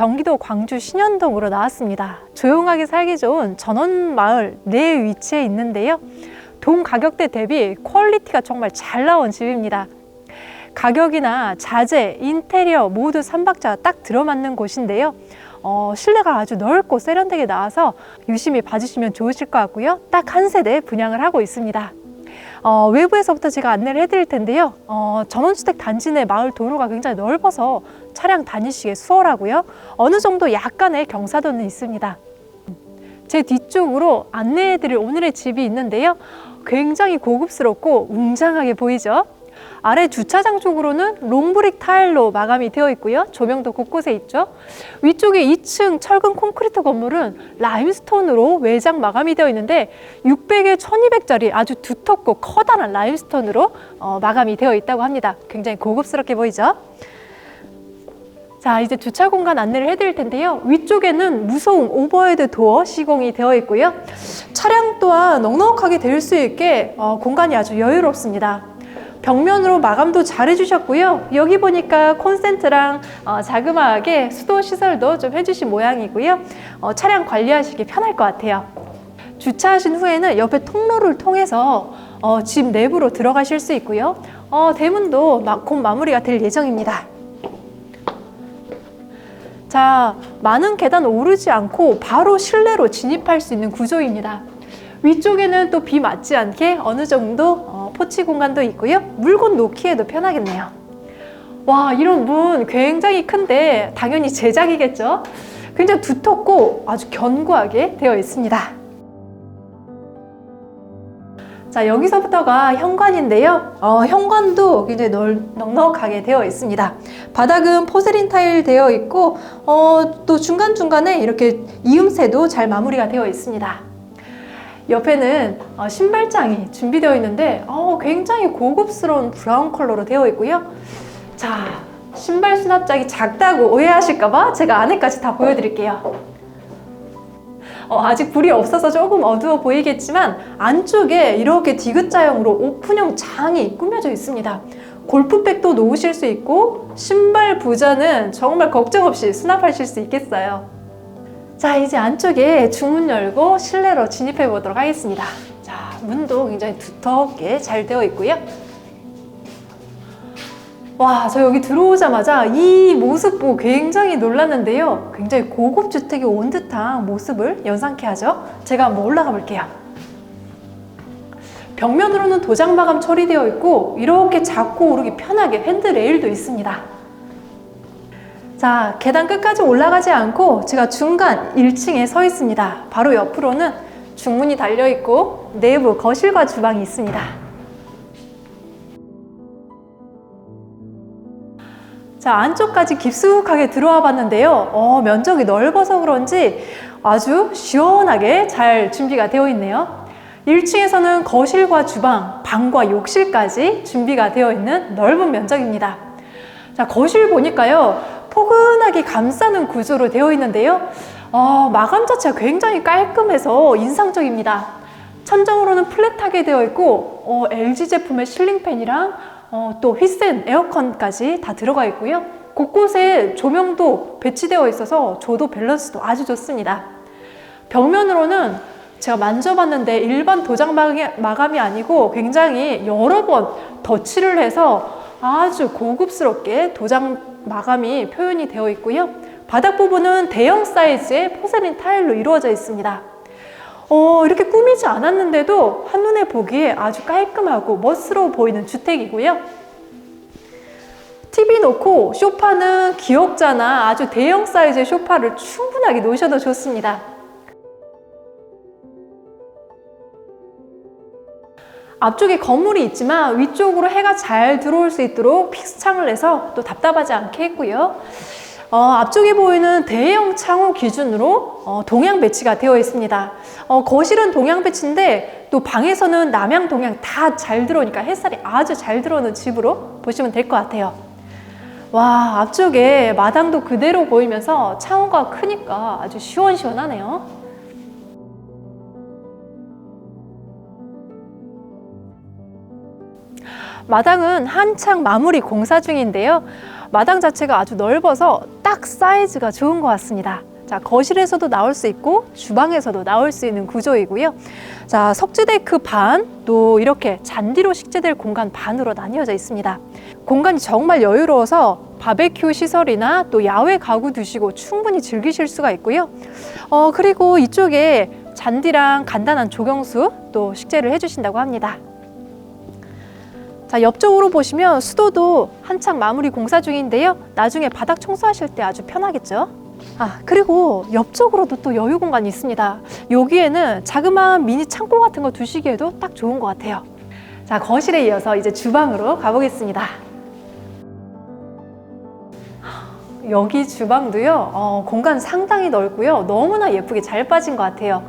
경기도 광주 신현동으로 나왔습니다. 조용하게 살기 좋은 전원마을 내 위치에 있는데요. 동 가격대 대비 퀄리티가 정말 잘 나온 집입니다. 가격이나 자재, 인테리어 모두 3박자가 딱 들어맞는 곳인데요. 실내가 아주 넓고 세련되게 나와서 유심히 봐주시면 좋으실 것 같고요. 딱 한 세대 분양을 하고 있습니다. 외부에서부터 제가 안내를 해드릴 텐데요. 전원주택 단지 내 마을 도로가 굉장히 넓어서 차량 다니시기에 수월하고요. 어느 정도 약간의 경사도는 있습니다. 제 뒤쪽으로 안내해드릴 오늘의 집이 있는데요. 굉장히 고급스럽고 웅장하게 보이죠? 아래 주차장 쪽으로는 롱브릭 타일로 마감이 되어 있고요. 조명도 곳곳에 있죠. 위쪽에 2층 철근 콘크리트 건물은 라임스톤으로 외장 마감이 되어 있는데 600에 1200짜리 아주 두텁고 커다란 라임스톤으로 마감이 되어 있다고 합니다. 굉장히 고급스럽게 보이죠? 자, 이제 주차 공간 안내를 해드릴 텐데요. 위쪽에는 무소음 오버헤드 도어 시공이 되어 있고요. 차량 또한 넉넉하게 될 수 있게 공간이 아주 여유롭습니다. 벽면으로 마감도 잘 해주셨고요. 여기 보니까 콘센트랑 자그마하게 수도 시설도 좀 해주신 모양이고요. 차량 관리하시기 편할 것 같아요. 주차하신 후에는 옆에 통로를 통해서 집 내부로 들어가실 수 있고요. 대문도 곧 마무리가 될 예정입니다. 자, 많은 계단 오르지 않고 바로 실내로 진입할 수 있는 구조입니다. 위쪽에는 또 비 맞지 않게 어느 정도 포치 공간도 있고요. 물건 놓기에도 편하겠네요. 와, 이런 문 굉장히 큰데 당연히 제작이겠죠? 굉장히 두텁고 아주 견고하게 되어 있습니다. 자, 여기서부터가 현관인데요. 현관도 굉장히 넉넉하게 되어 있습니다. 바닥은 포세린 타일 되어 있고 또 중간중간에 이렇게 이음새도 잘 마무리가 되어 있습니다. 옆에는 신발장이 준비되어 있는데 굉장히 고급스러운 브라운 컬러로 되어 있고요. 자, 신발 수납장이 작다고 오해하실까봐 제가 안에까지 다 보여드릴게요. 아직 불이 없어서 조금 어두워 보이겠지만 안쪽에 이렇게 디귿자형으로 오픈형 장이 꾸며져 있습니다. 골프백도 놓으실 수 있고 신발 부자는 정말 걱정 없이 수납하실 수 있겠어요. 자, 이제 안쪽에 중문 열고 실내로 진입해 보도록 하겠습니다. 자, 문도 굉장히 두텁게 잘 되어 있고요. 와, 저 여기 들어오자마자 이 모습 보고 굉장히 놀랐는데요. 굉장히 고급 주택에 온 듯한 모습을 연상케 하죠. 제가 한번 올라가 볼게요. 벽면으로는 도장 마감 처리되어 있고 이렇게 잡고 오르기 편하게 핸드레일도 있습니다. 자, 계단 끝까지 올라가지 않고 제가 중간 1층에 서 있습니다. 바로 옆으로는 중문이 달려 있고 내부 거실과 주방이 있습니다. 자, 안쪽까지 깊숙하게 들어와 봤는데요. 면적이 넓어서 그런지 아주 시원하게 잘 준비가 되어 있네요. 1층에서는 거실과 주방, 방과 욕실까지 준비가 되어 있는 넓은 면적입니다. 자, 거실 보니까요. 포근하게 감싸는 구조로 되어 있는데요. 마감 자체가 굉장히 깔끔해서 인상적입니다. 천정으로는 플랫하게 되어 있고 LG 제품의 실링팬이랑 또 휘센 에어컨까지 다 들어가 있고요. 곳곳에 조명도 배치되어 있어서 조도 밸런스도 아주 좋습니다. 벽면으로는 제가 만져봤는데 일반 도장 마감이 아니고 굉장히 여러 번 덧칠을 해서 아주 고급스럽게 도장 마감이 표현이 되어 있고요. 바닥 부분은 대형 사이즈의 포세린 타일로 이루어져 있습니다. 이렇게 꾸미지 않았는데도 한눈에 보기에 아주 깔끔하고 멋스러워 보이는 주택이고요. TV 놓고 소파는 기역자나 아주 대형 사이즈의 소파를 충분하게 놓으셔도 좋습니다. 앞쪽에 건물이 있지만 위쪽으로 해가 잘 들어올 수 있도록 픽스창을 내서 또 답답하지 않게 했고요. 앞쪽에 보이는 대형 창호 기준으로 동향 배치가 되어 있습니다. 거실은 동향 배치인데 또 방에서는 남향 동향 다 잘 들어오니까 햇살이 아주 잘 들어오는 집으로 보시면 될 것 같아요. 와, 앞쪽에 마당도 그대로 보이면서 창호가 크니까 아주 시원시원하네요. 마당은 한창 마무리 공사 중인데요. 마당 자체가 아주 넓어서 딱 사이즈가 좋은 것 같습니다. 자, 거실에서도 나올 수 있고 주방에서도 나올 수 있는 구조이고요. 자, 석재데크 반, 또 이렇게 잔디로 식재될 공간 반으로 나뉘어져 있습니다. 공간이 정말 여유로워서 바베큐 시설이나 또 야외 가구 두시고 충분히 즐기실 수가 있고요. 그리고 이쪽에 잔디랑 간단한 조경수 또 식재를 해주신다고 합니다. 자, 옆쪽으로 보시면 수도도 한창 마무리 공사 중인데요. 나중에 바닥 청소하실 때 아주 편하겠죠. 그리고 옆쪽으로도 또 여유 공간이 있습니다. 여기에는 자그마한 미니 창고 같은 거 두시기에도 딱 좋은 것 같아요. 자, 거실에 이어서 이제 주방으로 가보겠습니다. 여기 주방도요, 공간 상당히 넓고요. 너무나 예쁘게 잘 빠진 것 같아요.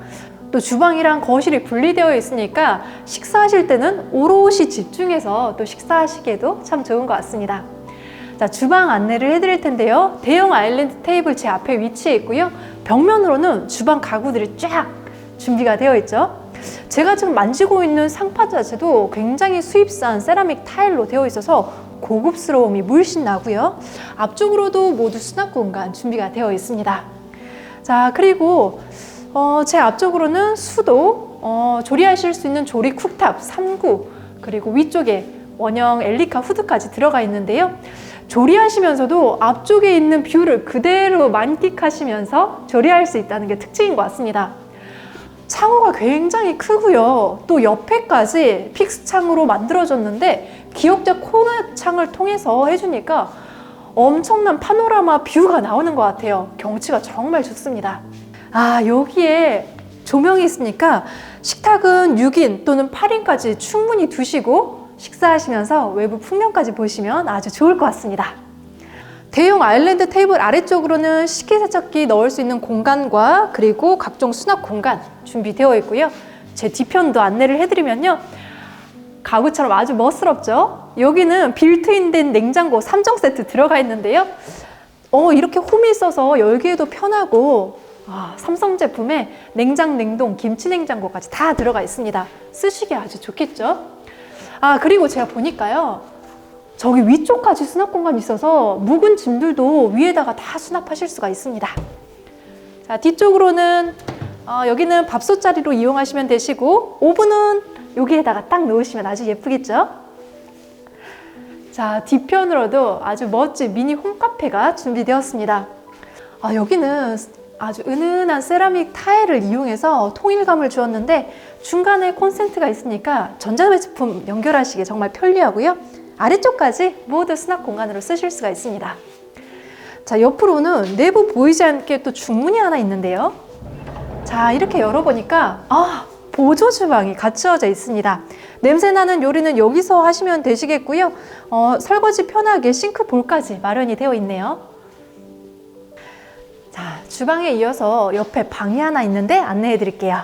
또 주방이랑 거실이 분리되어 있으니까 식사하실 때는 오롯이 집중해서 또 식사하시기에도 참 좋은 것 같습니다. 자, 주방 안내를 해드릴 텐데요. 대형 아일랜드 테이블 제 앞에 위치해 있고요. 벽면으로는 주방 가구들이 쫙 준비가 되어 있죠. 제가 지금 만지고 있는 상판 자체도 굉장히 수입산 세라믹 타일로 되어 있어서 고급스러움이 물씬 나고요. 앞쪽으로도 모두 수납 공간 준비가 되어 있습니다. 자, 그리고 제 앞쪽으로는 수도, 조리하실 수 있는 조리 쿡탑 3구, 그리고 위쪽에 원형 엘리카 후드까지 들어가 있는데요. 조리하시면서도 앞쪽에 있는 뷰를 그대로 만끽하시면서 조리할 수 있다는 게 특징인 것 같습니다. 창호가 굉장히 크고요. 또 옆에까지 픽스 창으로 만들어졌는데 기역자 코너 창을 통해서 해주니까 엄청난 파노라마 뷰가 나오는 것 같아요. 경치가 정말 좋습니다. 여기에 조명이 있으니까 식탁은 6인 또는 8인까지 충분히 두시고 식사하시면서 외부 풍경까지 보시면 아주 좋을 것 같습니다. 대형 아일랜드 테이블 아래쪽으로는 식기세척기 넣을 수 있는 공간과 그리고 각종 수납 공간 준비되어 있고요. 제 뒤편도 안내를 해드리면요. 가구처럼 아주 멋스럽죠? 여기는 빌트인된 냉장고 3종 세트 들어가 있는데요. 이렇게 홈이 있어서 열기에도 편하고 삼성 제품에 냉장, 냉동, 김치 냉장고까지 다 들어가 있습니다. 쓰시기 아주 좋겠죠? 그리고 제가 보니까요. 저기 위쪽까지 수납 공간이 있어서 묵은 짐들도 위에다가 다 수납하실 수가 있습니다. 자, 뒤쪽으로는 여기는 밥솥 자리로 이용하시면 되시고 오븐은 여기에다가 딱 놓으시면 아주 예쁘겠죠? 자, 뒤편으로도 아주 멋진 미니 홈카페가 준비되었습니다. 여기는 아주 은은한 세라믹 타일을 이용해서 통일감을 주었는데 중간에 콘센트가 있으니까 전자제품 연결하시기 정말 편리하고요. 아래쪽까지 모두 수납 공간으로 쓰실 수가 있습니다. 자, 옆으로는 내부 보이지 않게 또 중문이 하나 있는데요. 자, 이렇게 열어보니까 보조 주방이 갖추어져 있습니다. 냄새나는 요리는 여기서 하시면 되시겠고요. 설거지 편하게 싱크볼까지 마련이 되어 있네요. 자, 주방에 이어서 옆에 방이 하나 있는데 안내해 드릴게요.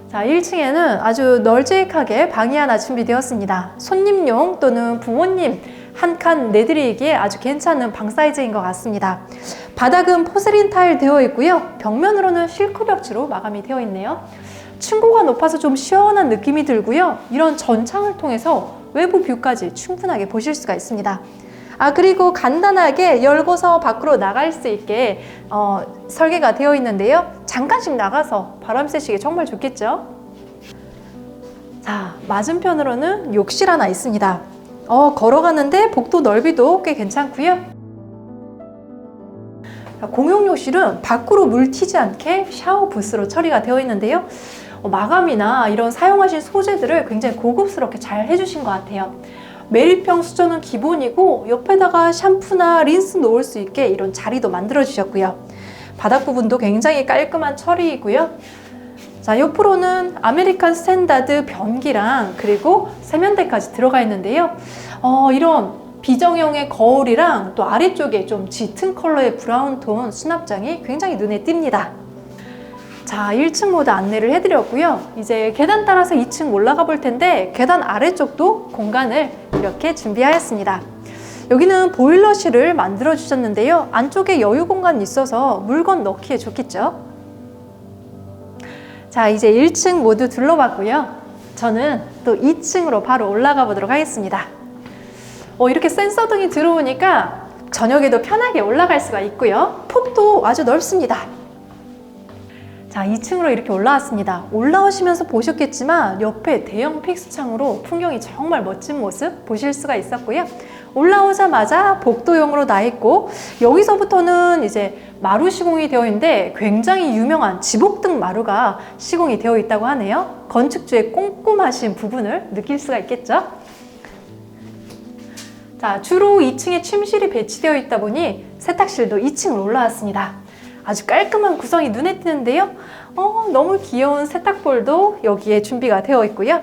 자, 1층에는 아주 널찍하게 방이 하나 준비되었습니다. 손님용 또는 부모님 한 칸 내드리기에 아주 괜찮은 방 사이즈인 것 같습니다. 바닥은 포세린 타일 되어 있고요. 벽면으로는 실크 벽지로 마감이 되어 있네요. 층고가 높아서 좀 시원한 느낌이 들고요. 이런 전창을 통해서 외부 뷰까지 충분하게 보실 수가 있습니다. 그리고 간단하게 열고서 밖으로 나갈 수 있게 설계가 되어 있는데요. 잠깐씩 나가서 바람 쐬시기 정말 좋겠죠? 자, 맞은편으로는 욕실 하나 있습니다. 걸어가는데 복도 넓이도 꽤 괜찮고요. 공용 욕실은 밖으로 물 튀지 않게 샤워 부스로 처리가 되어 있는데요. 마감이나 이런 사용하신 소재들을 굉장히 고급스럽게 잘 해주신 것 같아요. 매립형 수전은 기본이고 옆에다가 샴푸나 린스 놓을 수 있게 이런 자리도 만들어 주셨고요. 바닥 부분도 굉장히 깔끔한 처리이고요. 자, 옆으로는 아메리칸 스탠다드 변기랑 그리고 세면대까지 들어가 있는데요. 이런 비정형의 거울이랑 또 아래쪽에 좀 짙은 컬러의 브라운 톤 수납장이 굉장히 눈에 띕니다. 자, 1층 모두 안내를 해드렸고요. 이제 계단 따라서 2층 올라가 볼 텐데 계단 아래쪽도 공간을 이렇게 준비하였습니다. 여기는 보일러실을 만들어 주셨는데요. 안쪽에 여유 공간이 있어서 물건 넣기에 좋겠죠. 자, 이제 1층 모두 둘러봤고요. 저는 또 2층으로 바로 올라가 보도록 하겠습니다. 이렇게 센서 등이 들어오니까 저녁에도 편하게 올라갈 수가 있고요. 폭도 아주 넓습니다. 자, 2층으로 이렇게 올라왔습니다. 올라오시면서 보셨겠지만 옆에 대형 픽스창으로 풍경이 정말 멋진 모습 보실 수가 있었고요. 올라오자마자 복도형으로 나 있고, 여기서부터는 이제 마루 시공이 되어 있는데 굉장히 유명한 지복등 마루가 시공이 되어 있다고 하네요. 건축주의 꼼꼼하신 부분을 느낄 수가 있겠죠. 자, 주로 2층에 침실이 배치되어 있다 보니 세탁실도 2층으로 올라왔습니다. 아주 깔끔한 구성이 눈에 띄는데요. 너무 귀여운 세탁볼도 여기에 준비가 되어 있고요.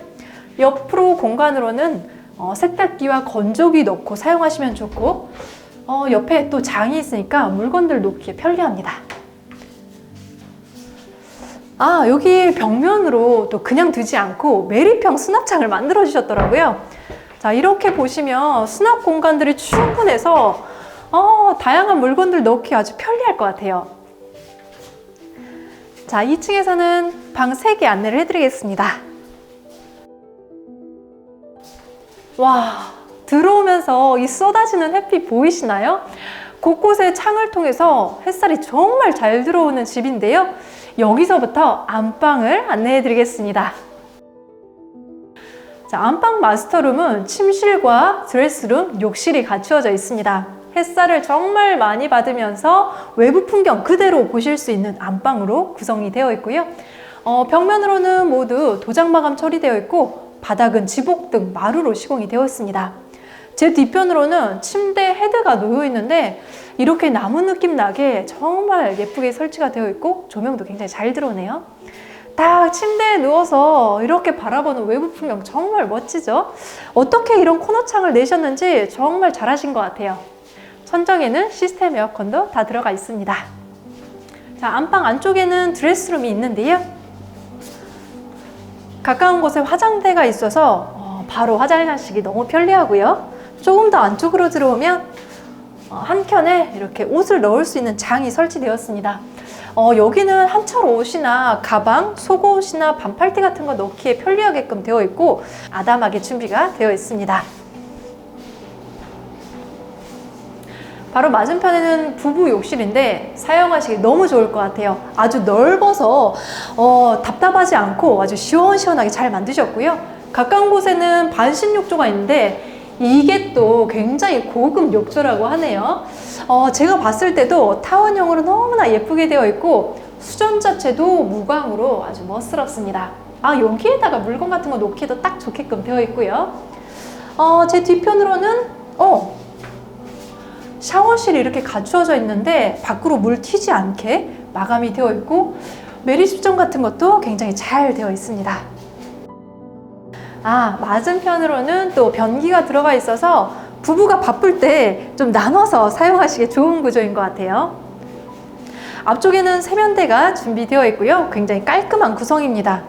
옆으로 공간으로는 세탁기와 건조기 넣고 사용하시면 좋고, 옆에 또 장이 있으니까 물건들 놓기에 편리합니다. 여기 벽면으로 또 그냥 두지 않고 매립형 수납장을 만들어 주셨더라고요. 자, 이렇게 보시면 수납 공간들이 충분해서 다양한 물건들 넣기 아주 편리할 것 같아요. 자, 2층에서는 방 3개 안내를 해드리겠습니다. 와, 들어오면서 이 쏟아지는 햇빛 보이시나요? 곳곳에 창을 통해서 햇살이 정말 잘 들어오는 집인데요. 여기서부터 안방을 안내해 드리겠습니다. 자, 안방 마스터룸은 침실과 드레스룸, 욕실이 갖추어져 있습니다. 햇살을 정말 많이 받으면서 외부 풍경 그대로 보실 수 있는 안방으로 구성이 되어 있고요. 벽면으로는 모두 도장 마감 처리되어 있고, 바닥은 지복등 마루로 시공이 되어 있습니다. 제 뒤편으로는 침대 헤드가 놓여 있는데 이렇게 나무 느낌 나게 정말 예쁘게 설치가 되어 있고, 조명도 굉장히 잘 들어오네요. 딱 침대에 누워서 이렇게 바라보는 외부 풍경 정말 멋지죠? 어떻게 이런 코너창을 내셨는지 정말 잘하신 것 같아요. 천정에는 시스템 에어컨도 다 들어가 있습니다. 자, 안방 안쪽에는 드레스룸이 있는데요. 가까운 곳에 화장대가 있어서 바로 화장하시기 너무 편리하고요. 조금 더 안쪽으로 들어오면 한켠에 이렇게 옷을 넣을 수 있는 장이 설치되었습니다. 여기는 한철 옷이나 가방, 속옷이나 반팔티 같은 거 넣기에 편리하게끔 되어 있고, 아담하게 준비가 되어 있습니다. 바로 맞은편에는 부부 욕실인데 사용하시기 너무 좋을 것 같아요. 아주 넓어서 답답하지 않고 아주 시원시원하게 잘 만드셨고요. 가까운 곳에는 반신 욕조가 있는데 이게 또 굉장히 고급 욕조라고 하네요. 제가 봤을 때도 타원형으로 너무나 예쁘게 되어 있고, 수전 자체도 무광으로 아주 멋스럽습니다. 여기에다가 물건 같은 거 놓기도 딱 좋게끔 되어 있고요. 제 뒤편으로는 샤워실이 이렇게 갖추어져 있는데 밖으로 물 튀지 않게 마감이 되어 있고, 매립수전 같은 것도 굉장히 잘 되어 있습니다. 맞은편으로는 또 변기가 들어가 있어서 부부가 바쁠 때 좀 나눠서 사용하시기 좋은 구조인 것 같아요. 앞쪽에는 세면대가 준비되어 있고요. 굉장히 깔끔한 구성입니다.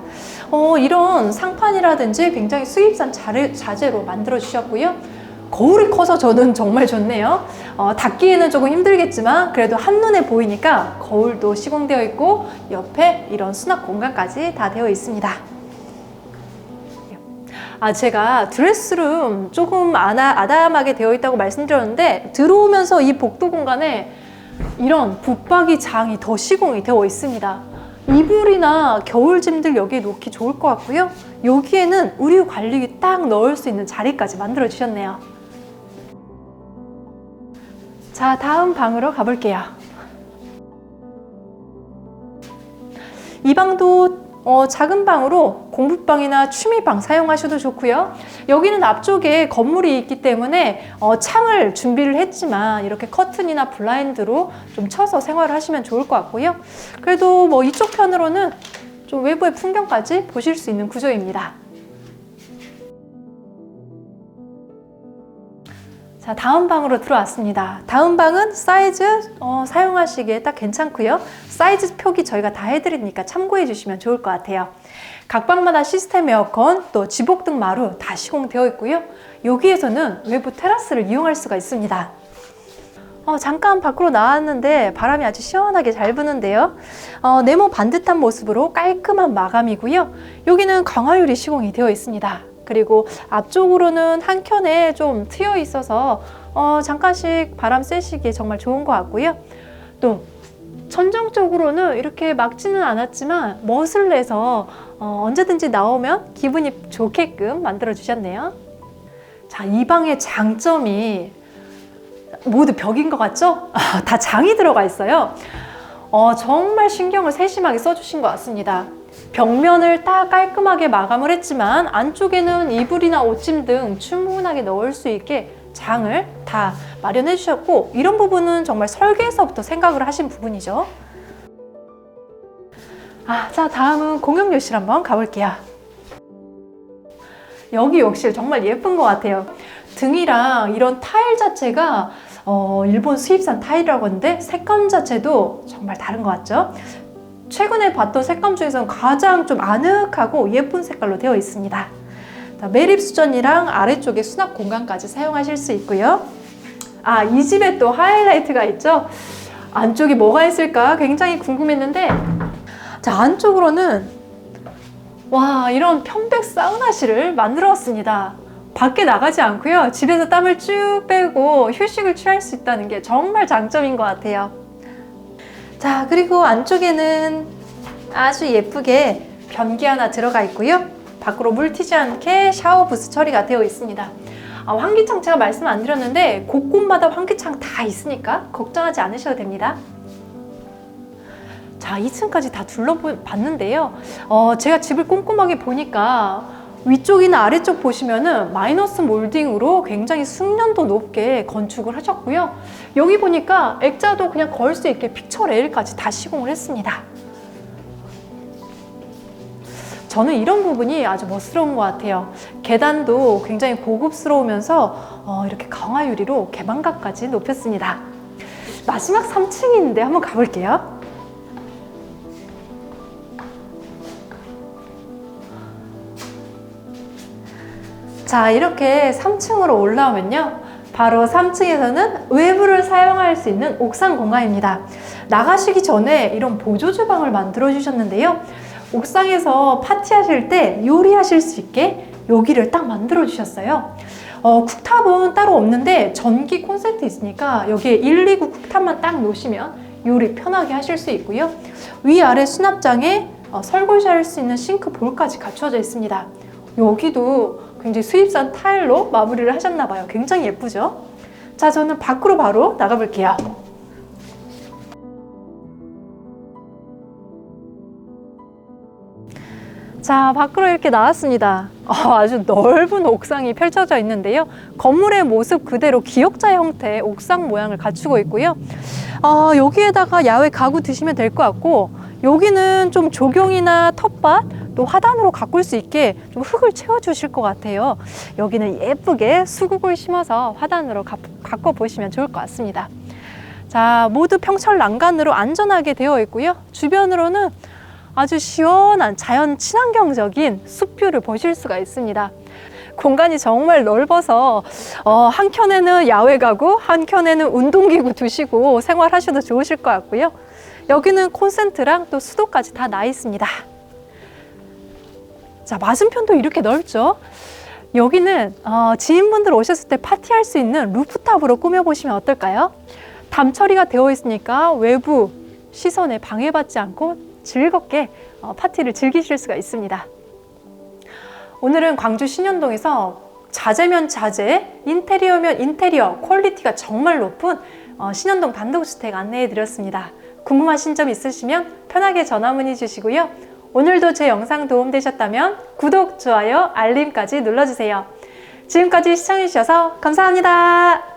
이런 상판이라든지 굉장히 수입산 자재로 만들어 주셨고요. 거울이 커서 저는 정말 좋네요. 닫기에는 조금 힘들겠지만 그래도 한눈에 보이니까 거울도 시공되어 있고, 옆에 이런 수납 공간까지 다 되어 있습니다. 제가 드레스룸 조금 아담하게 되어 있다고 말씀드렸는데, 들어오면서 이 복도 공간에 이런 붙박이 장이 더 시공이 되어 있습니다. 이불이나 겨울짐들 여기에 놓기 좋을 것 같고요. 여기에는 의류 관리기 딱 넣을 수 있는 자리까지 만들어 주셨네요. 자, 다음 방으로 가볼게요. 이 방도 작은 방으로 공부방이나 취미방 사용하셔도 좋고요. 여기는 앞쪽에 건물이 있기 때문에 창을 준비를 했지만 이렇게 커튼이나 블라인드로 좀 쳐서 생활을 하시면 좋을 것 같고요. 그래도 이쪽 편으로는 좀 외부의 풍경까지 보실 수 있는 구조입니다. 자, 다음 방으로 들어왔습니다. 다음 방은 사이즈 사용하시기에 딱 괜찮고요. 사이즈 표기 저희가 다 해드리니까 참고해 주시면 좋을 것 같아요. 각 방마다 시스템 에어컨, 또 지복등 마루 다 시공되어 있고요. 여기에서는 외부 테라스를 이용할 수가 있습니다. 잠깐 밖으로 나왔는데 바람이 아주 시원하게 잘 부는데요. 네모 반듯한 모습으로 깔끔한 마감이고요. 여기는 강화유리 시공이 되어 있습니다. 그리고 앞쪽으로는 한 켠에 좀 트여 있어서 잠깐씩 바람 쐬시기에 정말 좋은 것 같고요. 또 천정 쪽으로는 이렇게 막지는 않았지만 멋을 내서 언제든지 나오면 기분이 좋게끔 만들어 주셨네요. 자, 이 방의 장점이 모두 벽인 것 같죠? 다 장이 들어가 있어요. 정말 신경을 세심하게 써주신 것 같습니다. 벽면을 딱 깔끔하게 마감을 했지만 안쪽에는 이불이나 옷짐 등 충분하게 넣을 수 있게 장을 다 마련해 주셨고, 이런 부분은 정말 설계에서부터 생각을 하신 부분이죠. 자, 다음은 공용욕실 한번 가볼게요. 여기 욕실 정말 예쁜 것 같아요. 등이랑 이런 타일 자체가 일본 수입산 타일이라고 하는데 색감 자체도 정말 다른 것 같죠? 최근에 봤던 색감 중에서는 가장 좀 아늑하고 예쁜 색깔로 되어 있습니다. 매립 수전이랑 아래쪽에 수납 공간까지 사용하실 수 있고요. 이 집에 또 하이라이트가 있죠? 안쪽에 뭐가 있을까 굉장히 궁금했는데, 자, 안쪽으로는 와, 이런 편백 사우나실을 만들었습니다. 밖에 나가지 않고요, 집에서 땀을 쭉 빼고 휴식을 취할 수 있다는 게 정말 장점인 것 같아요. 자, 그리고 안쪽에는 아주 예쁘게 변기 하나 들어가 있고요, 밖으로 물 튀지 않게 샤워 부스 처리가 되어 있습니다. 환기창 제가 말씀 안 드렸는데 곳곳마다 환기창 다 있으니까 걱정하지 않으셔도 됩니다. 자, 2층까지 다 둘러봤는데요. 제가 집을 꼼꼼하게 보니까 위쪽이나 아래쪽 보시면은 마이너스 몰딩으로 굉장히 숙련도 높게 건축을 하셨고요. 여기 보니까 액자도 그냥 걸 수 있게 픽처 레일까지 다 시공을 했습니다. 저는 이런 부분이 아주 멋스러운 것 같아요. 계단도 굉장히 고급스러우면서 이렇게 강화 유리로 개방각까지 높였습니다. 마지막 3층인데 한번 가볼게요. 자, 이렇게 3층으로 올라오면요, 바로 3층에서는 외부를 사용할 수 있는 옥상 공간입니다. 나가시기 전에 이런 보조 주방을 만들어 주셨는데요, 옥상에서 파티하실 때 요리하실 수 있게 여기를 딱 만들어 주셨어요. 쿡탑은 따로 없는데 전기 콘센트 있으니까 여기에 129 쿡탑만 딱 놓으시면 요리 편하게 하실 수 있고요. 위아래 수납장에 설거지할 수 있는 싱크볼까지 갖춰져 있습니다. 여기도 굉장히 수입산 타일로 마무리를 하셨나 봐요. 굉장히 예쁘죠? 자, 저는 밖으로 바로 나가볼게요. 자, 밖으로 이렇게 나왔습니다. 아주 넓은 옥상이 펼쳐져 있는데요, 건물의 모습 그대로 기역자 형태의 옥상 모양을 갖추고 있고요. 여기에다가 야외 가구 두시면 될 것 같고, 여기는 좀 조경이나 텃밭, 또 화단으로 가꿀 수 있게 좀 흙을 채워주실 것 같아요. 여기는 예쁘게 수국을 심어서 화단으로 가꿔 보시면 좋을 것 같습니다. 자, 모두 평철 난간으로 안전하게 되어 있고요. 주변으로는 아주 시원한 자연 친환경적인 숲뷰를 보실 수가 있습니다. 공간이 정말 넓어서 한켠에는 야외 가구, 한켠에는 운동기구 두시고 생활하셔도 좋으실 것 같고요. 여기는 콘센트랑 또 수도까지 다 나 있습니다. 자, 맞은편도 이렇게 넓죠? 여기는 지인분들 오셨을 때 파티할 수 있는 루프탑으로 꾸며보시면 어떨까요? 담 처리가 되어 있으니까 외부 시선에 방해받지 않고 즐겁게 파티를 즐기실 수가 있습니다. 오늘은 광주 신현동에서 자재면 자재, 인테리어면 인테리어 퀄리티가 정말 높은 신현동 단독주택 안내해 드렸습니다. 궁금하신 점 있으시면 편하게 전화 문의 주시고요. 오늘도 제 영상 도움되셨다면 구독, 좋아요, 알림까지 눌러주세요. 지금까지 시청해 주셔서 감사합니다.